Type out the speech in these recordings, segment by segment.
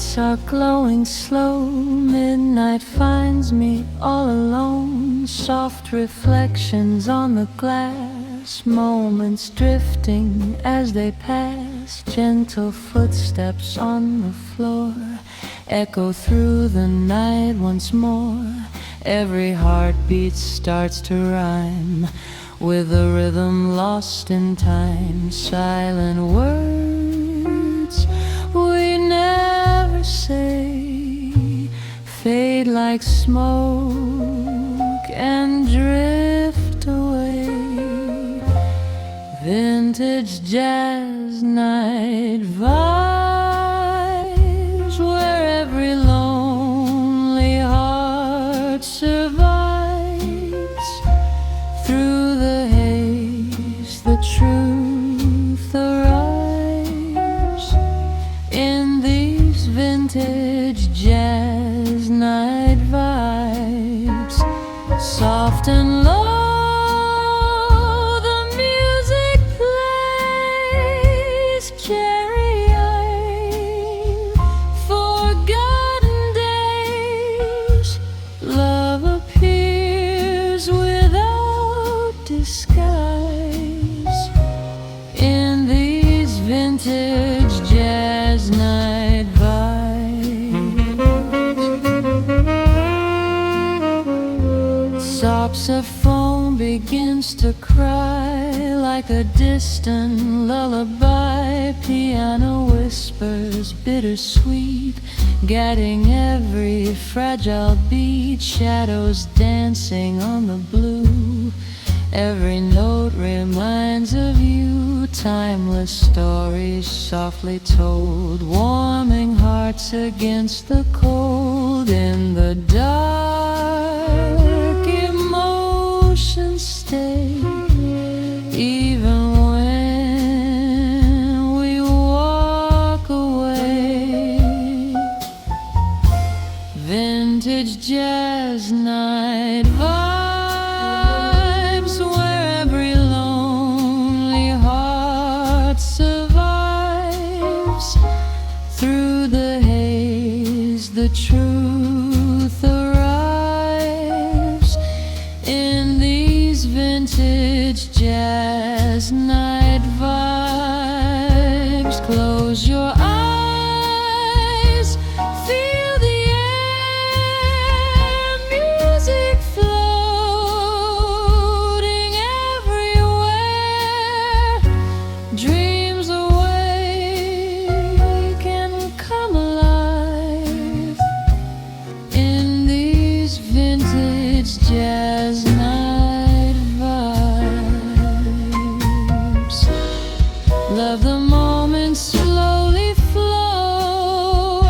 lights are glowing slow. Midnight finds me all alone. Soft reflections on the glass, moments drifting as they pass. Gentle footsteps on the floor echo through the night once more. Every heartbeat starts to rhyme with a rhythm lost in time. Silent words we never say fade like smoke and drift away. Vintage jazz night vibes where every lonely heart survives. Through the haze the truth arrives in these vintage jazz night vibes. Soft and low the music plays, carrying forgotten days. Love appears without disguise in these vintage jazz night vibes. Saxophone begins to cry like a distant lullaby. Piano whispers bittersweet, guiding every fragile beat. Shadows dancing on the blue, every note reminds of you. Timeless stories softly told, warming hearts against the cold. In the dark, emotions stay, even when we walk away. Vintage jazz night vibes where every lonely heart survives. Through the haze the truth arrives in these vintage jazz night vibes. Close your eyes, feel the air, music floating everywhere. Dreams awake and come alive in these vintage jazz night vibes. Love the moments slowly flow.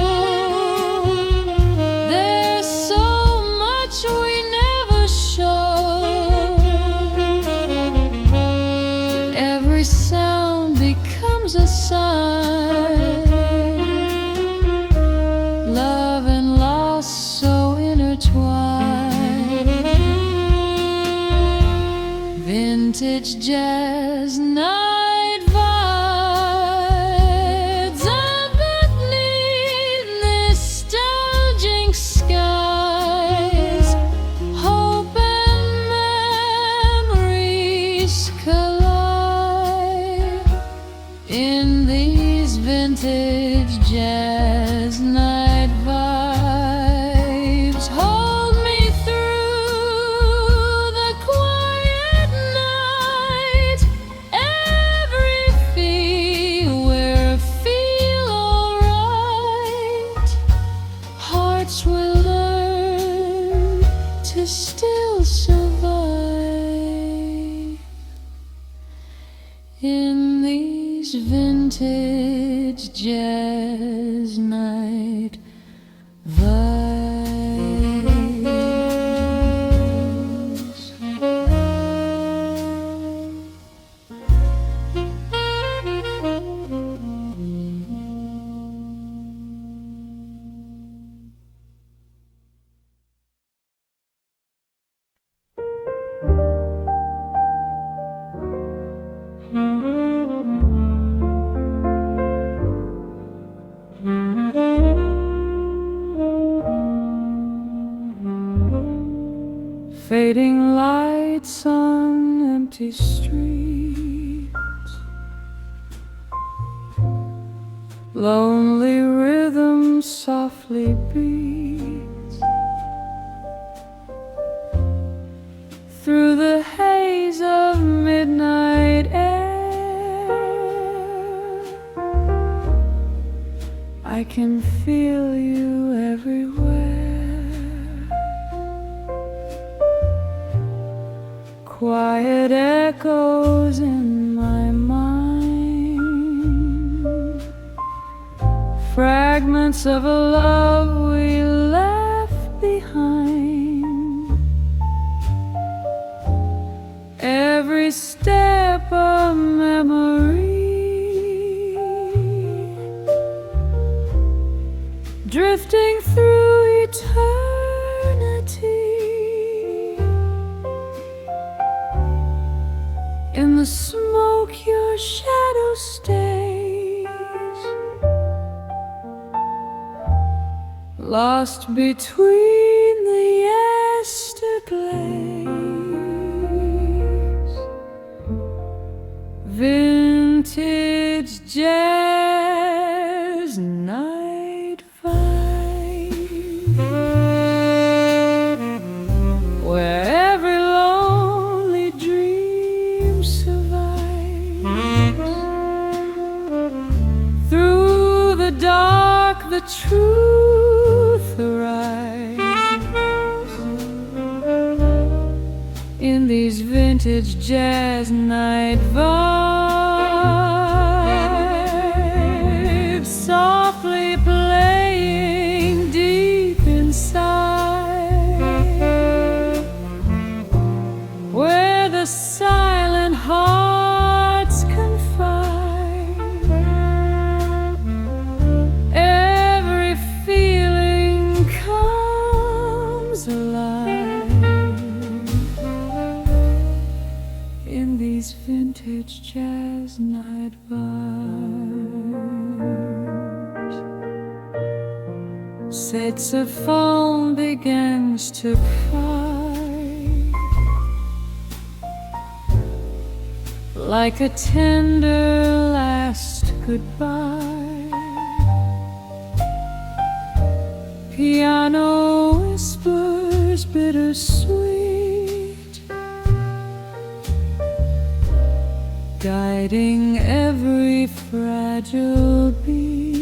There's so much we never show. Every sound becomes a sign. Love and loss so intertwined. Vintage jazz night vibes underneath nostalgic skies. Hope and memories collide in these vintage jazz night vibes. Hold me through the quiet night. Every feel where feel alright. Hearts will learn to still survive in these vintage jazz night vibes. fading lights on empty streets, lonely rhythm softly beats through the haze of midnight air. I can feel you everywhere. Quiet echoes in my mind, fragments of a love we left behind. Every step a memory, drifting through eternity. In the smoke your shadow stays, lost between the yesterglaze. Vintage jazz night vibe, where every lonely dream survives. Through the dark the truth arrives. In these vintage jazz night vibes, softly playing deep inside, where the silent hearts confide. Every feeling comes alive in these vintage jazz night vibes. Saxophone begins to cry, like a tender last goodbye. Piano whispers bittersweet, guiding every fragile beat.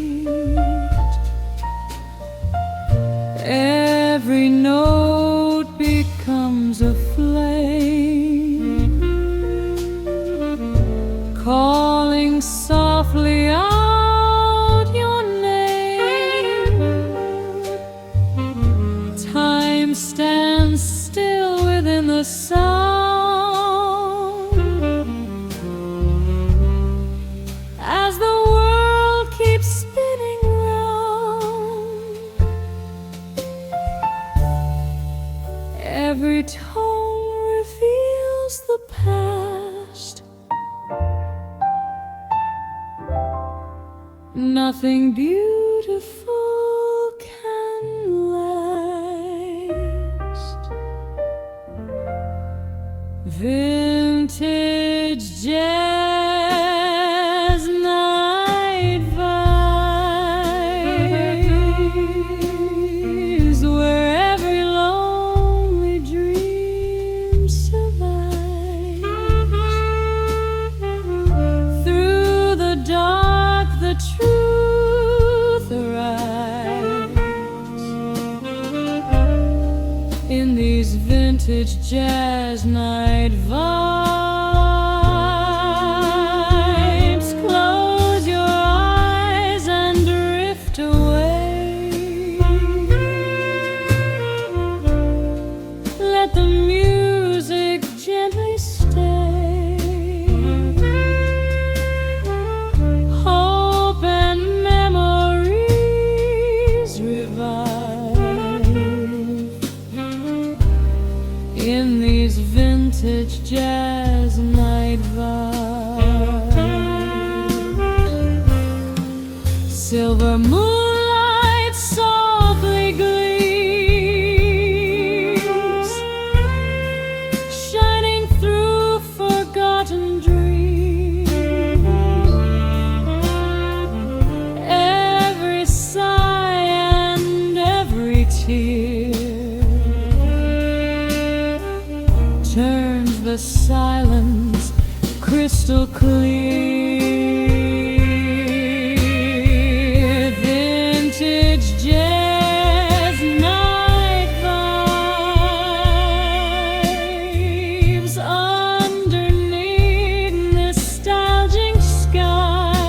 Every note becomes a flame, calling softly out your name. Time stands still within the sound, as the world keeps spinning round. Every tone reveals the past, nothing beautiful can last. Vintage jazz night vibes, where every lonely dream survives. Through the dark the truth arrives. In these vintage jazz night vibes, close your eyes and drift away. Let the music gently stay. Hope and memories revive in these vintage jazz tear turns the silence crystal clear. Vintage jazz night vibes underneath nostalgic skies.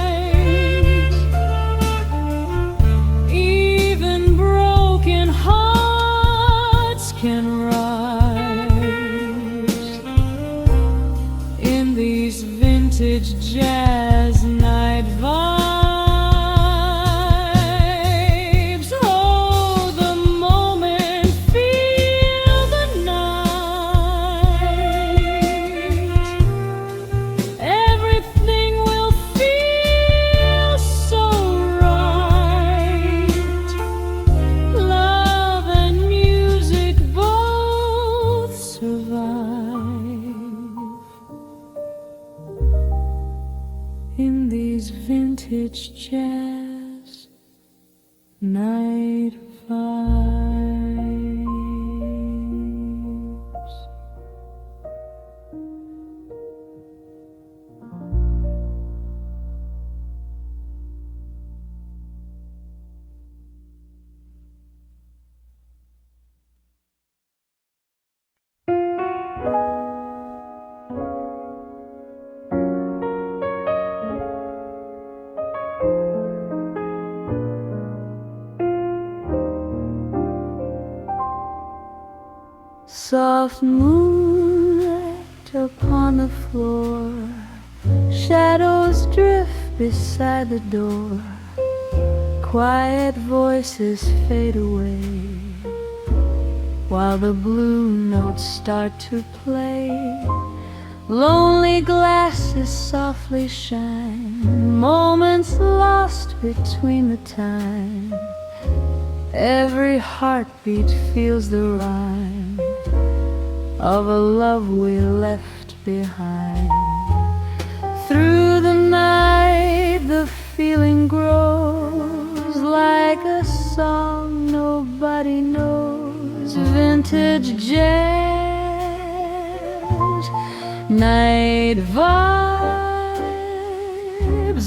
Even broken hearts can rise in these vintage jazz night vibes. Hold the moment, feel the night. Everything will feel so right. Love and music both survive in these vintage jazz night vibes. Soft moonlight upon the floor, shadows drift beside the door, quiet voices fade away, while the blue notes start to play. Lonely glasses softly shine, moments lost between the time. Every heartbeat feels the rhyme of a love we left behind. Through the night the feeling grows like a song nobody knows. Vintage jazz night vibes,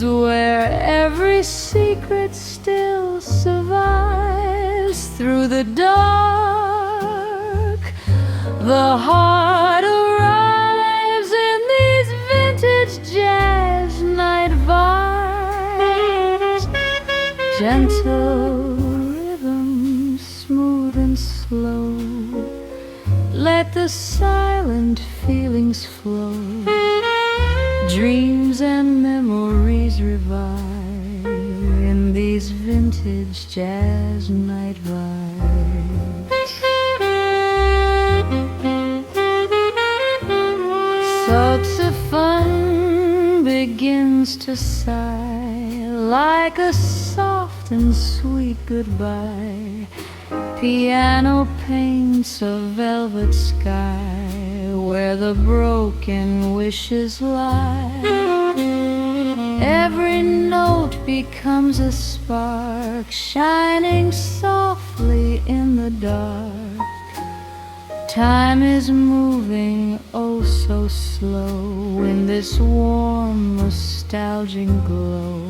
where every secret still survives. Through the dark the heart arrives in these vintage jazz night vibes. Gentle rhythm, smooth and slow, let the silent feelings flow. Dreams and memories revive in these vintage jazz night vibes. Saxophone begins to sigh like a soft and sweet goodbye. Piano paints a velvet sky where the broken wishes lie. Every note becomes a spark, shining softly in the dark. Time is moving oh so slow in this warm nostalgic glow.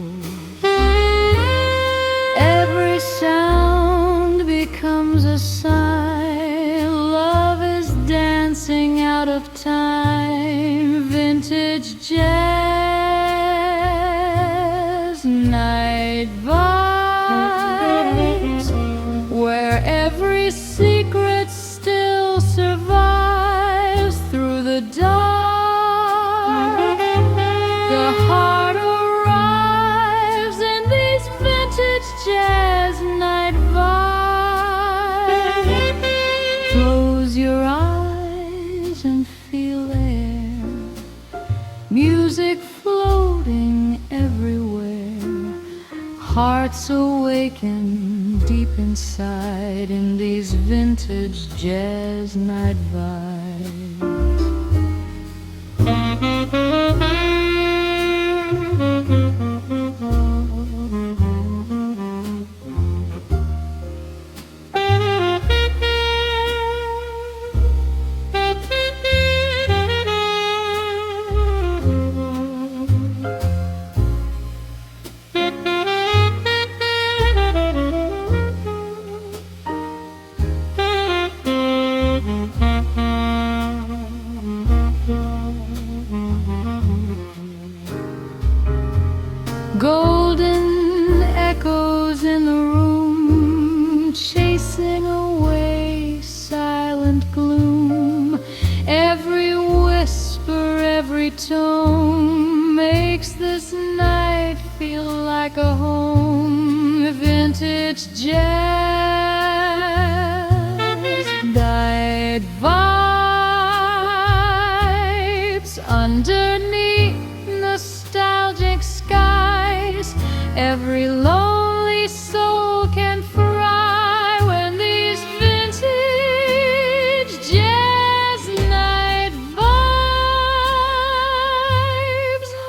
Every sound becomes a sign love is dancing out of time. Vintage jazz night vibes, where every secret still survives. Through the dark the heart arrives in these vintage jazz night vibes. Close your eyes and feel air, music floating everywhere. Hearts awaken deep inside in these vintage jazz night vibes. jazz night vibes underneath nostalgic skies. Every lonely soul can fry when these vintage jazz night vibes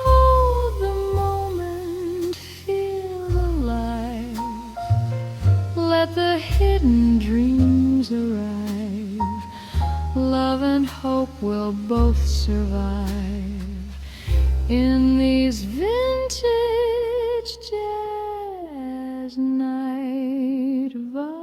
hold the moment, feel alive. Let the hidden dreams arrive. Love and hope will both survive in these vintage jazz night vibes.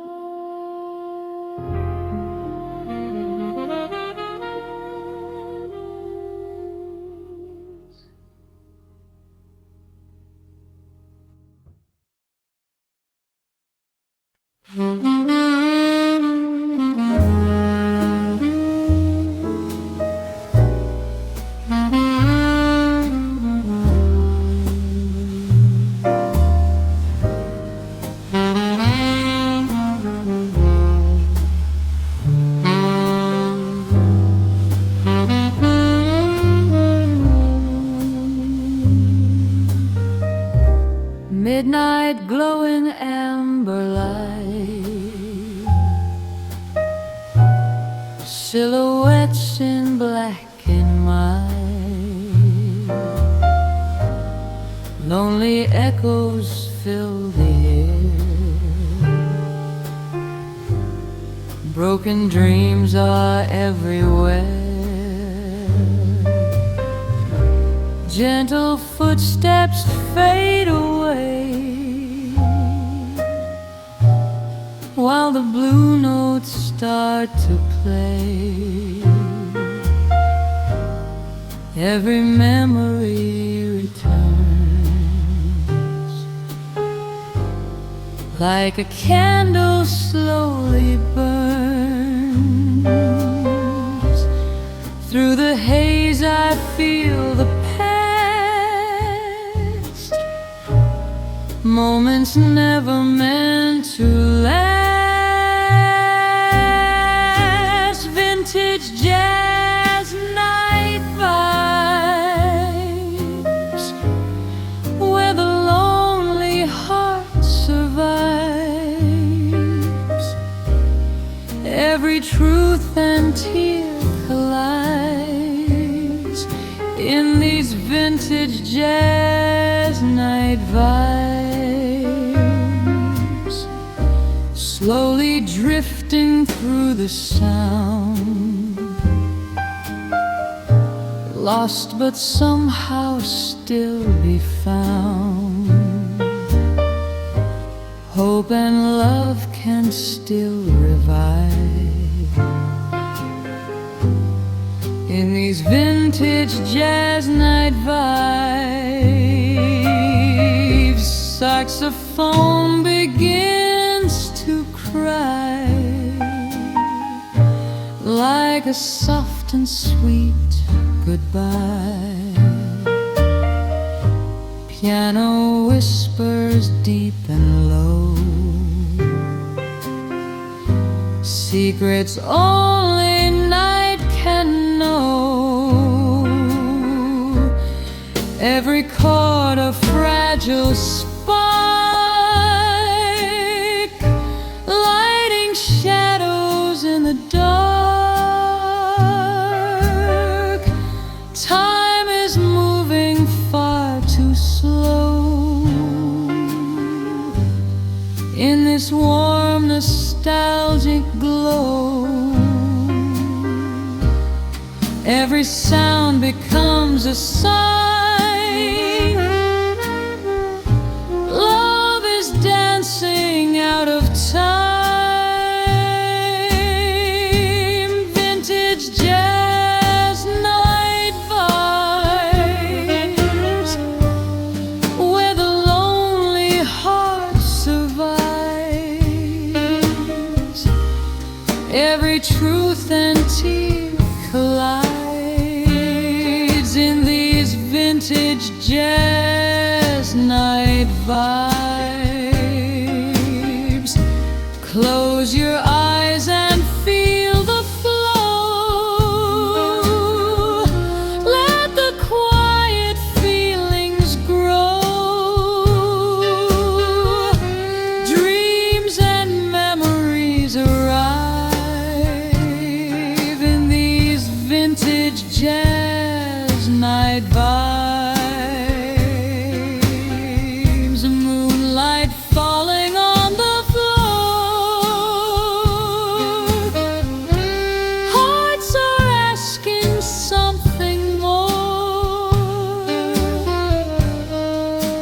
Midnight glowing amber light, silhouettes in black and white, lonely echoes fill the air, broken dreams are everywhere. Gentle footsteps fade away while the blue notes start to play. Every memory returns like a candle slowly burns. Through the haze I feel the moments never meant to last. Vintage jazz night vibes, where the lonely heart survives. Every truth and tear collides in these vintage jazz night vibes. Slowly drifting through the sound, lost but somehow still be found. Hope and love can still revive in these vintage jazz night vibes. Saxophone begins to cry like a soft and sweet goodbye. Piano whispers deep and low, secrets only night can know. Every chord a fragile spark, lighting shadows in the dark. Time is moving far too slow in this warm nostalgic glow. Every sound becomes a sign. Love is dancing out of time. Vintage jazz night vibes, where the lonely heart survives. Every truth and tear collides in these vintage jazz night vibes. Close your eyes and feel the flow. Let the quiet feelings grow. Dreams and memories arrive in these vintage jazz night vibes. Moonlight falling on the floor. Hearts are asking something more.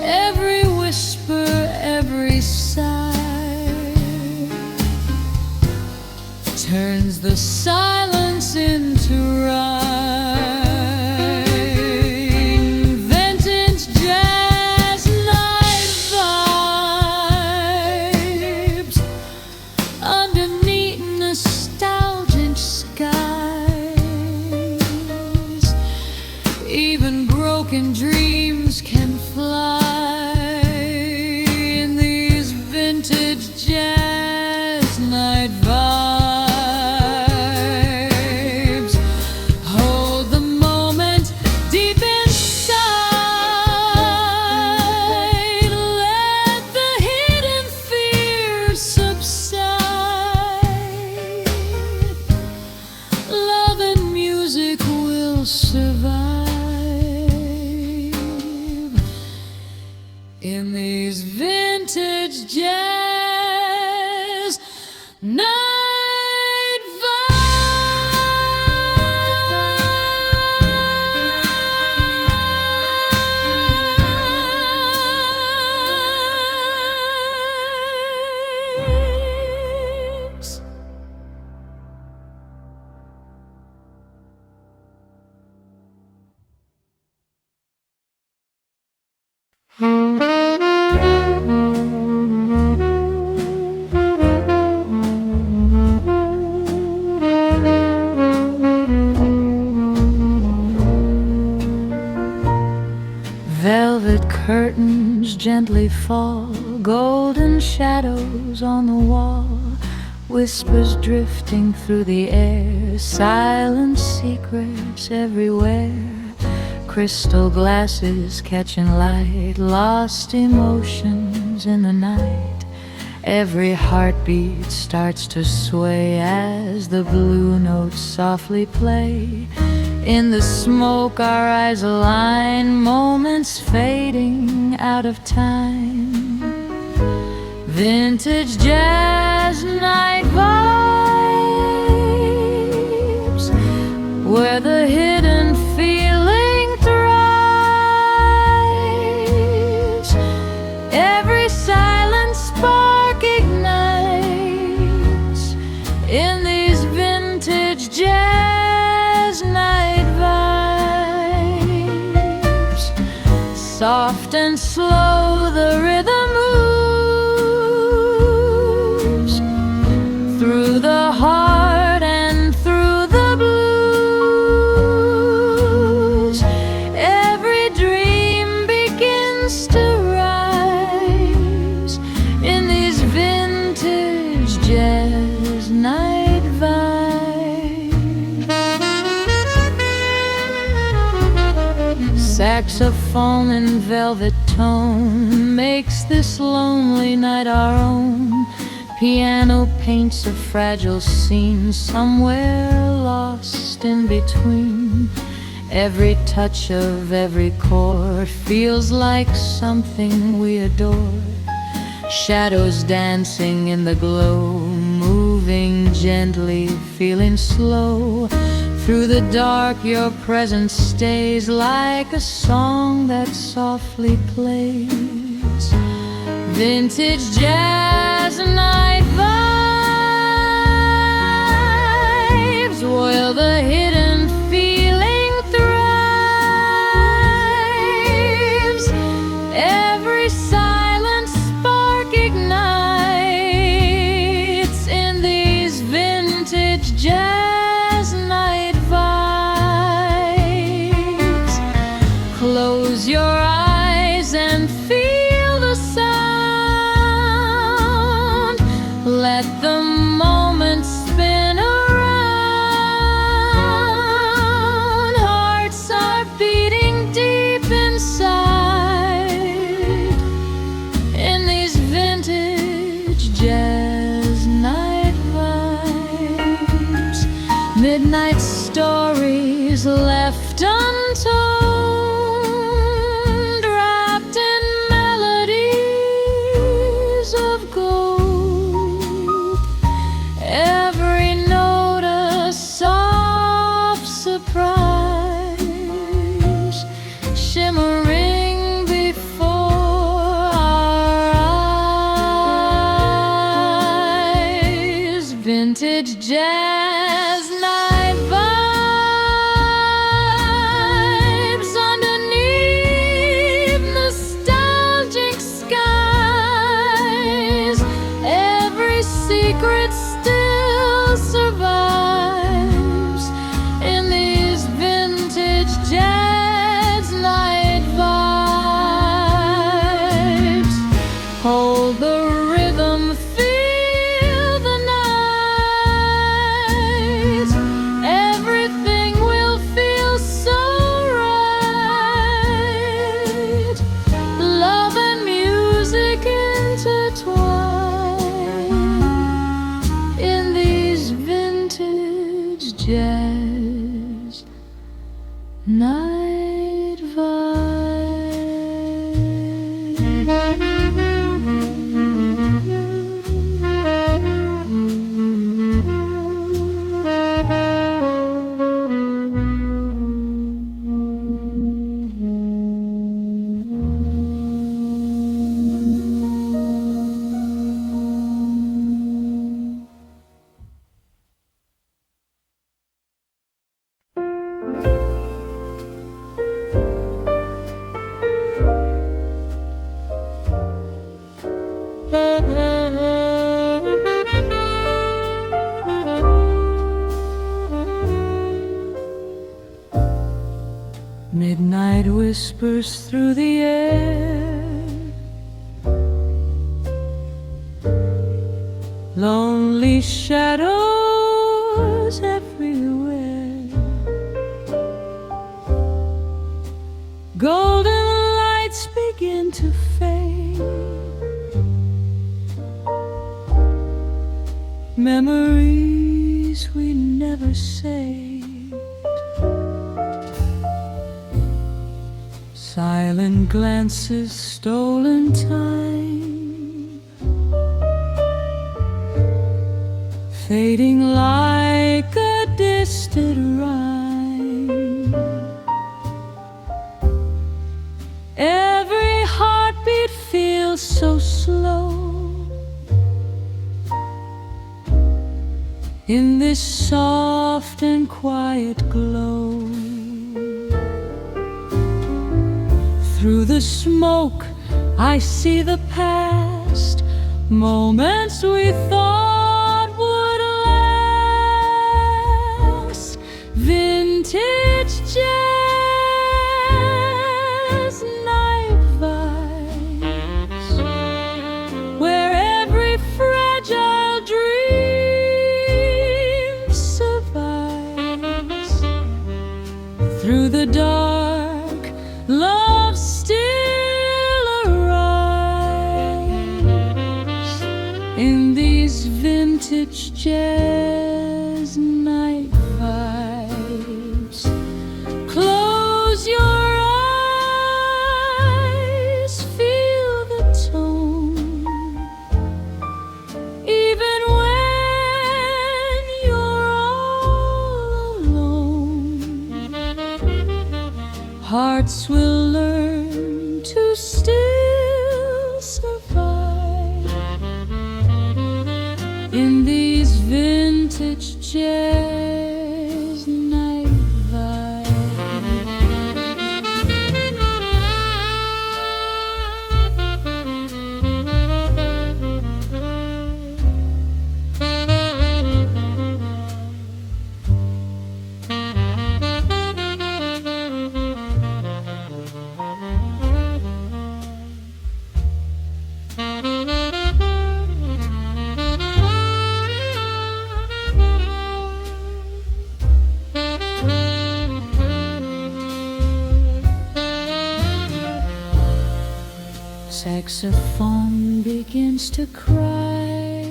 Every whisper, every sigh turns the silence into rhyme. Vintage jazz night vibes underneath nostalgic skies. Even broken dreams can fly in these vintage jazz night vibes. Hold the moment deep inside. Let the hidden fears subside. Love and music will survive in these vintage jazz night vibes. Velvet curtains gently fall, golden shadows on the wall, whispers drifting through the air, silent secrets everywhere. Crystal glasses catching light, lost emotions in the night. Every heartbeat starts to sway as the blue notes softly play. In the smoke our eyes align, moments fading out of time. Vintage jazz night vibes, where the hidden feeling thrives. Every silent spark ignites in these vintage jazz night vibes. Soft and slow the rhythm moves through the heart and through the blues. Every dream begins to rise in these vintage jazz night vibes. Saxophone in velvet tone makes this lonely night our own. Piano paints a fragile scene, somewhere lost in between. Every touch of every chord feels like something we adore. Shadows dancing in the glow, moving gently, feeling slow. Through the dark your presence stays like a song that softly plays. Vintage jazz night vibes, while the hidden feeling thrives. Every silent spark ignites in these vintage jazz night vibes. Close your eyes and feel the sound. Let the moment spin around. Hearts are beating deep inside in these vintage jazz night vibes. Midnight stories left untold, wrapped in melodies of gold. Every note a soft surprise, shimmering before our eyes. Vintage jazz night vibes underneath nostalgic skies. Every secret still survives in these vintage jazz night vibes. Hold the rhythm, feel the night. Everything will feel so right. Love and music intertwine in these vintage jazz night Midnight whispers through the air, lonely shadows everywhere. Golden lights begin to fade, memories we never saved. Silent glances, stolen time, fading like a distant rhyme. Every heartbeat feels so slow in this soft and quiet glow. Through the smoke I see the past, moments we thought would last. Vintage jazz night vibes, where every fragile dream survives. Through the dark, love still arrives in these vintage jazz night vibes. Close your eyes, feel the tone, even when you're all alone. Hearts will learn to still survive in these vintage jazz night vibes. saxophone begins to cry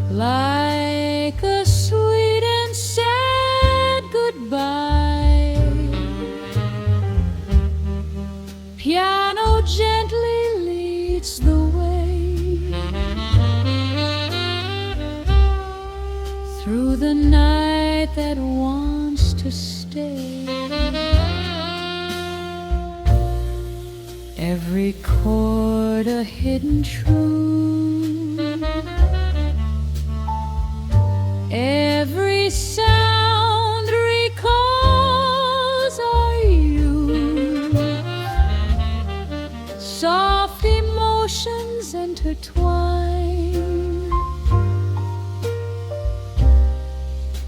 like a sweet and sad goodbye. Piano gently leads the way through the night that wants to stay. Every chord a hidden truth, every sound recalls our youth. Soft emotions intertwine,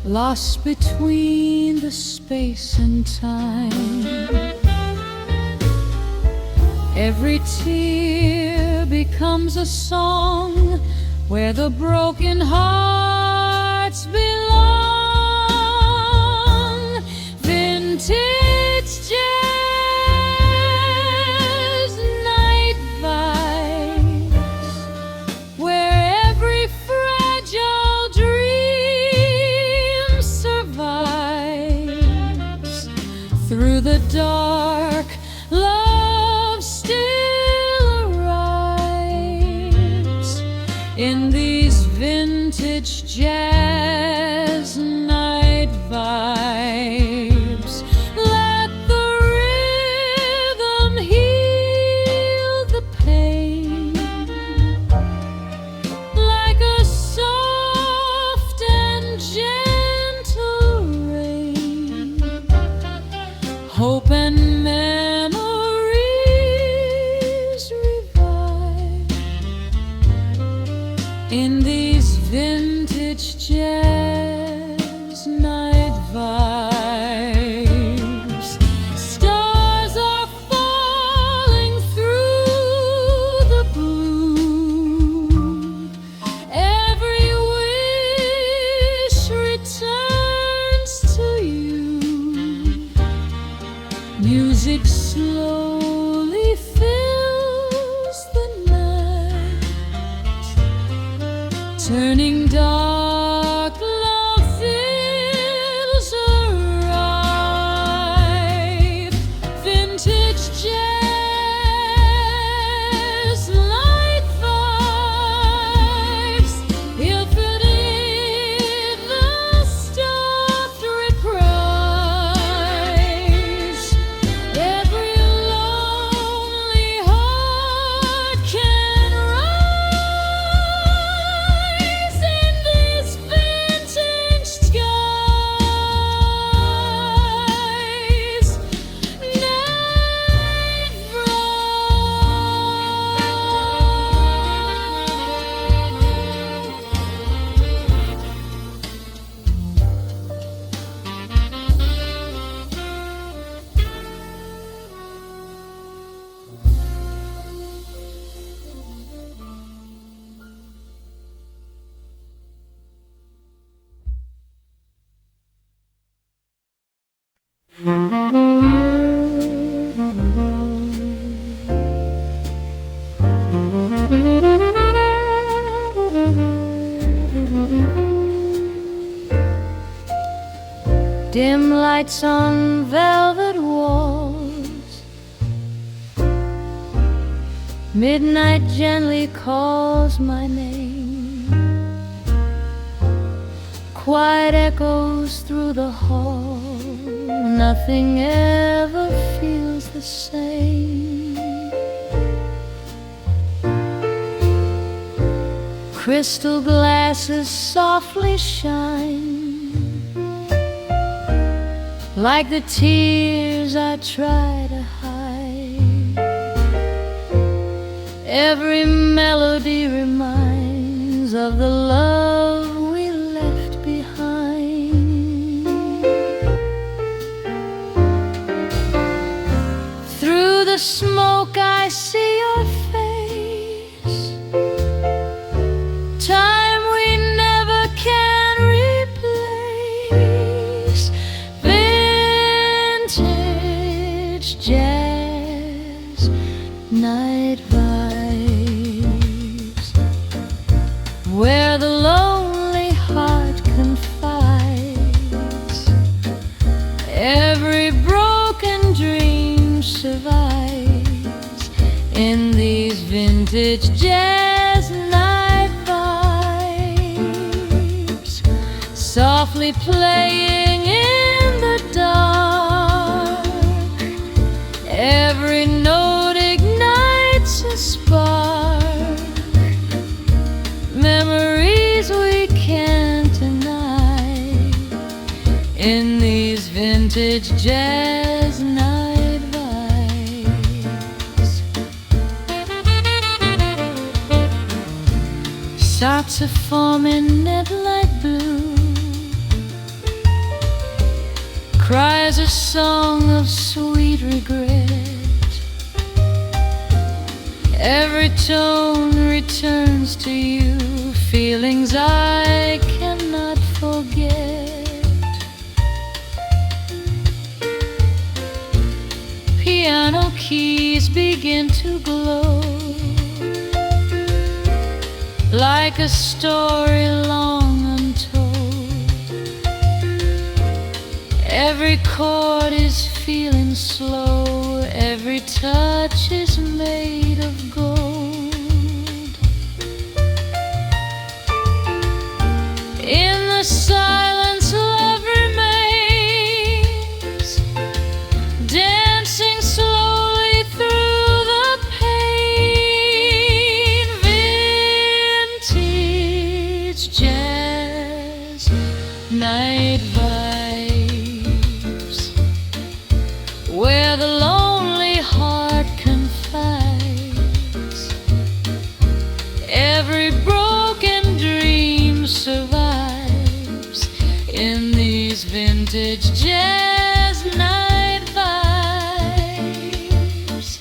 lost between the space and time. Every tear becomes a song where the broken hearts belong. Vintage jazz night vibes, where every fragile dream survives. Through the dark, love still arrives in these vintage jazz night vibes. Let the rhythm heal the pain like a soft and gentle rain. Hope and memories revive in these vintage jazz night vibes. Stars are falling through the blue. Every wish returns to you. Music slowly fills the night, turning dark, love fills arrive. Vintage jazz light vibes, infinite the stuffed reprise. Every lonely heart can rise in these vintage skies. Night dim lights on velvet walls, midnight gently calls my name. Quiet echoes through the hall, nothing ever feels the same. Crystal glasses softly shine like the tears I try to hide. Every melody reminds of the love we left behind. Through the smoke I see your face, time we never can replace. Vintage jazz where the lonely heart confides. Every broken dream survives in these vintage jazz night vibes, softly playing in the dark. Every note ignites a spark, memories we can't deny in these vintage jazz night vibes. Saxophone in midnight blue cries a song of sweet regret. Every tone returns to you, feelings I cannot forget. Piano keys begin to glow like a story long untold. Every chord is feeling slow, every touch is made of gold. In the silence love remains, dancing slowly through the pain. Vintage jazz night vibes, where the lonely heart confides. Every broken dream survives in these vintage jazz night vibes.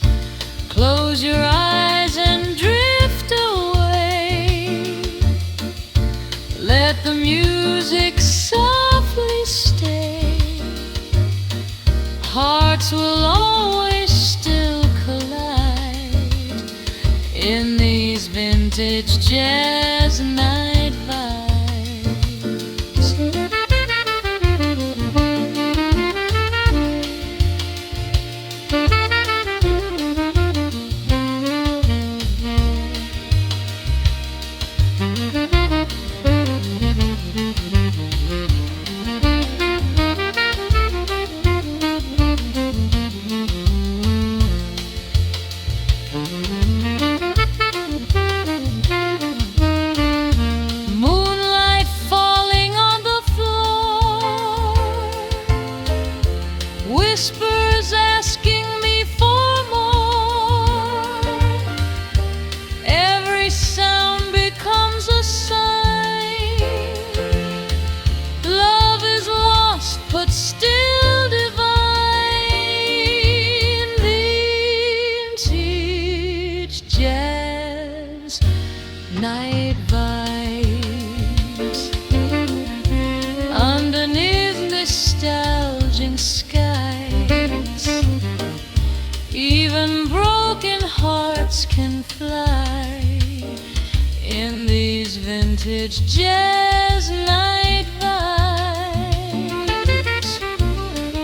Close your eyes and drift away. Let the music softly stay. Hearts will always still collide in these vintage jazz night vibes. Moonlight falling on the floor, whispers asking me for more. Every sound becomes a sign. Love is lost but still divine. Vintage jazz night vibes, underneath nostalgic skies. Even broken hearts can fly in these vintage jazz night vibes.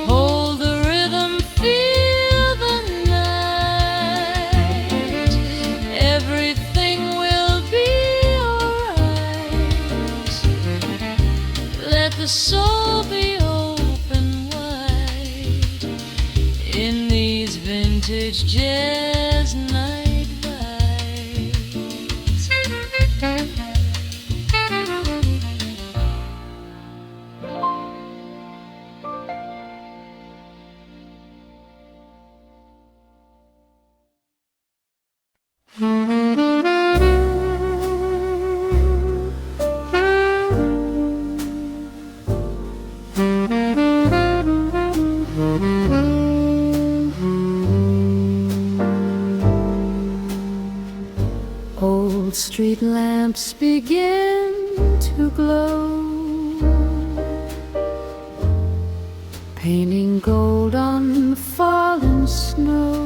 Hold the rhythm, feel the night. Everything will be alright. Let the soul be open wide in these vintage jazz night vibes. Old street lamps begin to glow, painting gold on fallen snow.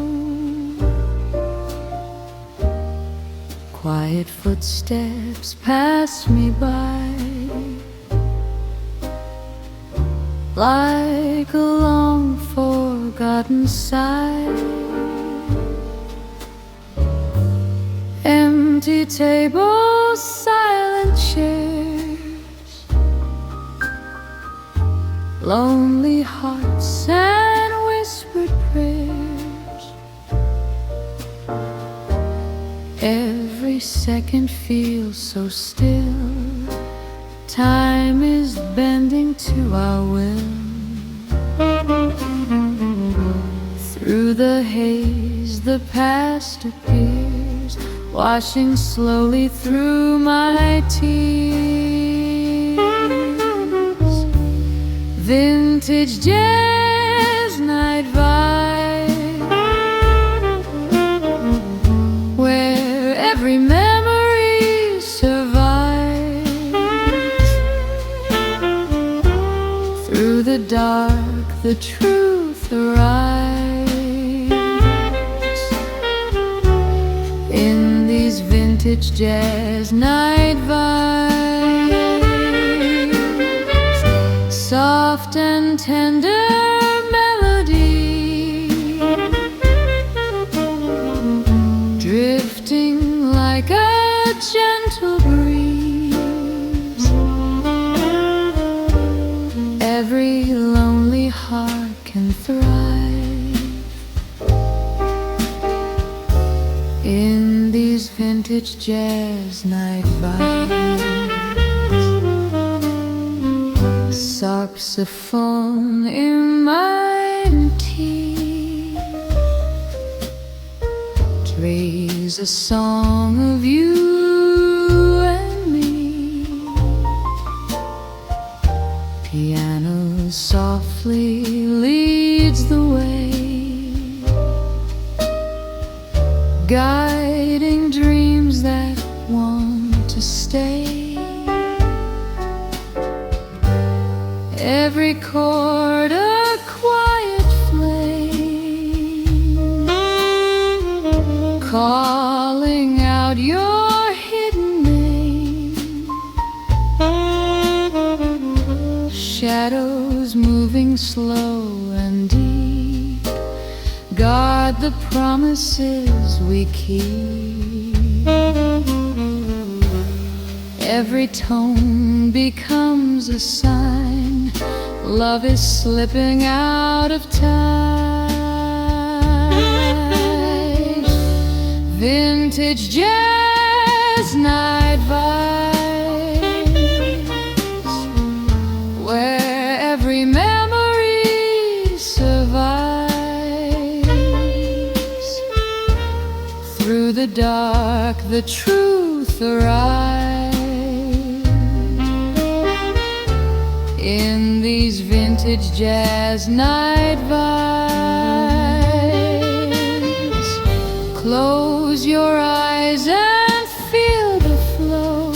Quiet quiet footsteps pass me by, like a long forgotten sigh. Empty tables, silent chairs, lonely hearts and whispered prayers. Every second feels so still, time is bending to our will. Through the haze the past appears, washing slowly through my tears. Vintage jazz night vibe, where every memory survives. Through the dark the truth arrives. In these vintage jazz night vibes, soft and tender melody, drifting like a gentle breeze. Every lonely heart can thrive in these vintage jazz night vibes. Saxophone in my tea plays a song of you and me. Piano softly leads the way, guiding dreams that want to stay. Every chord a quiet flame, calling out your hidden name. Shadows moving slow and deep, guard the promises we keep. Every tone becomes a sign, love is slipping out of time. Vintage jazz night vibes, where every memory survives. Through the dark the truth arrives. In these vintage jazz night vibes, close your eyes and feel the flow.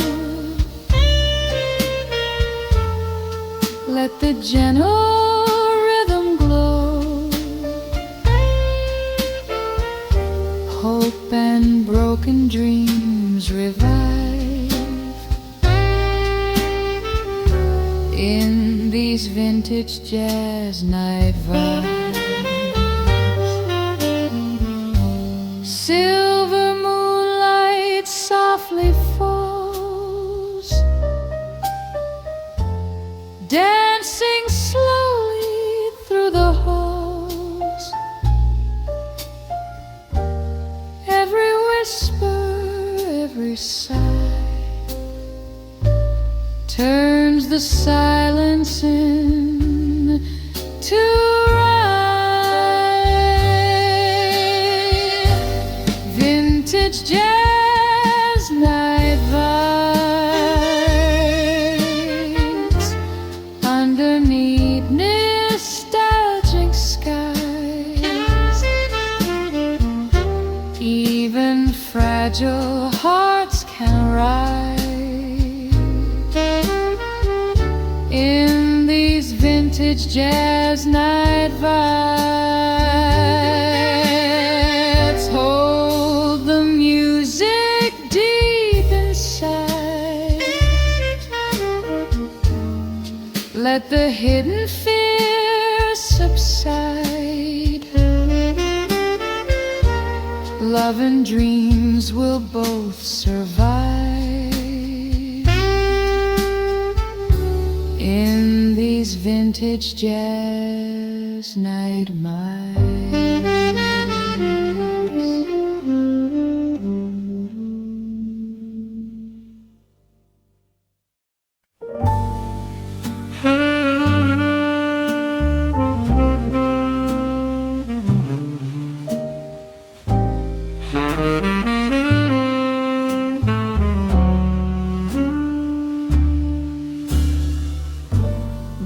Let the gentle rhythm glow. Hope and broken dreams revive. In these vintage jazz night vibes, silver moonlight softly falls, dancing slowly through the halls. Every whisper, every sigh turns the silence into rhyme. Vintage jazz night vibes, underneath nostalgic skies. Even fragile hearts can rise. In these vintage jazz night vibes, hold the music deep Let the hidden fear subside. Love and dreams will both survive in these vintage jazz night miles.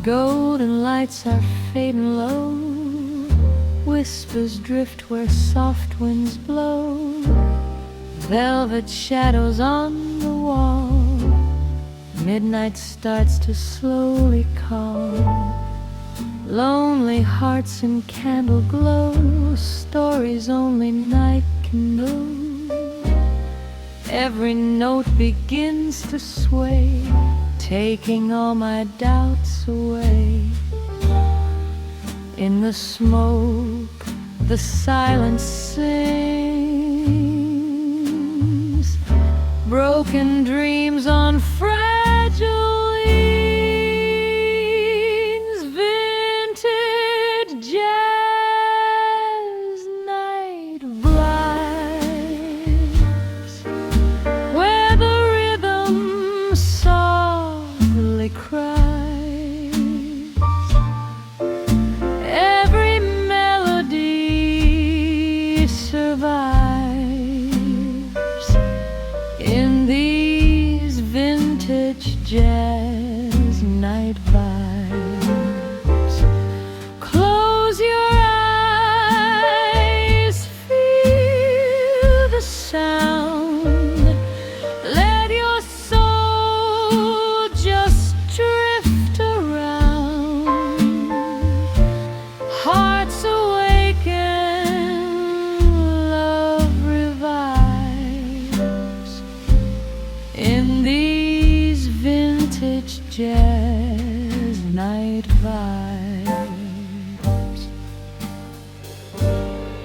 Golden lights are fading low, whispers drift where soft winds blow, velvet shadows on the wall, midnight starts to slowly call, lonely hearts in candle glow, stories only night can know. Every note begins to sway, taking all my doubts away. In the smoke, the silence sings, broken dreams on fragile wings. Vintage jazz night vibes, where the rhythm softly cries. Every melody survives in these vintage jazz night vibes. Close your eyes, feel the sound, let your soul just drift around. Hearts awaken, love revives in these vintage jazz night vibes.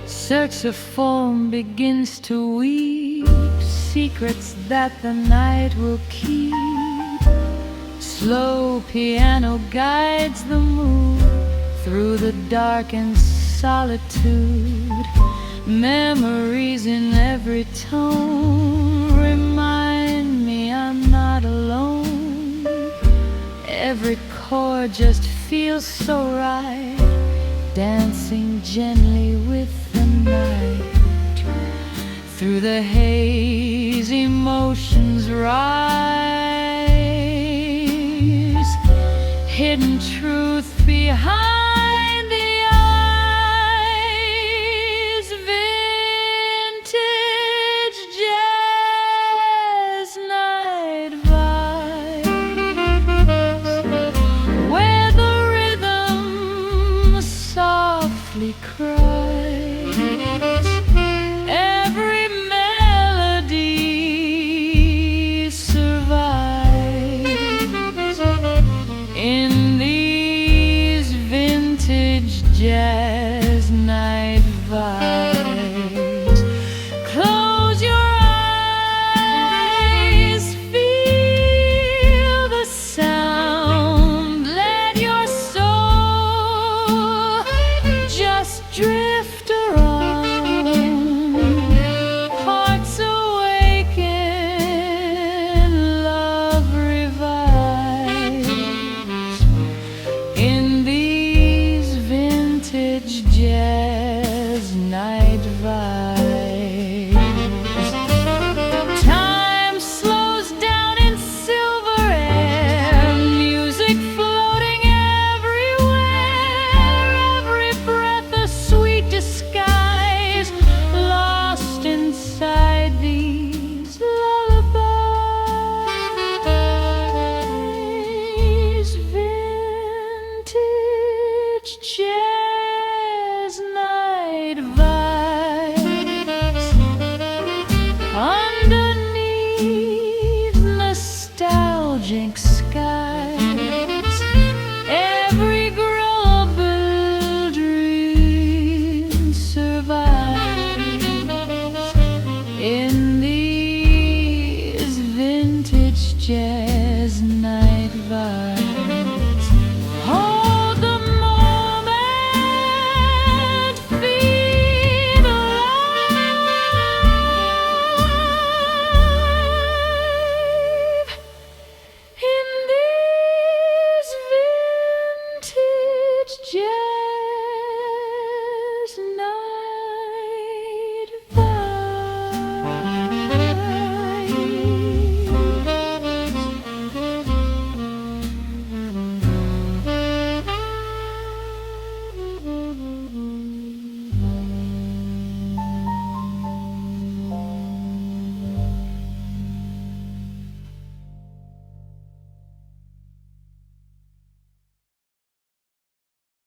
Saxophone begins to weep secrets that the night will keep. Slow piano guides the mood through the dark and solitude. Memories in every tone remind me I'm not alone. Every chord just feels so right, dancing gently with the night. Through the haze, emotions rise, hidden truth behind the eyes. Vintage jazz night vibes, where the rhythm softly cries. Every melody survives in these vintage jazz night vibes. Close your eyes, feel the sound, let your soul just drift around. Hearts awaken, love revives in these vintage jazz night vibes. Time slows down in silver air, music floating everywhere. Every breath a sweet disguise, lost inside these lullabies. Vintage jazz night vibes, underneath nostalgic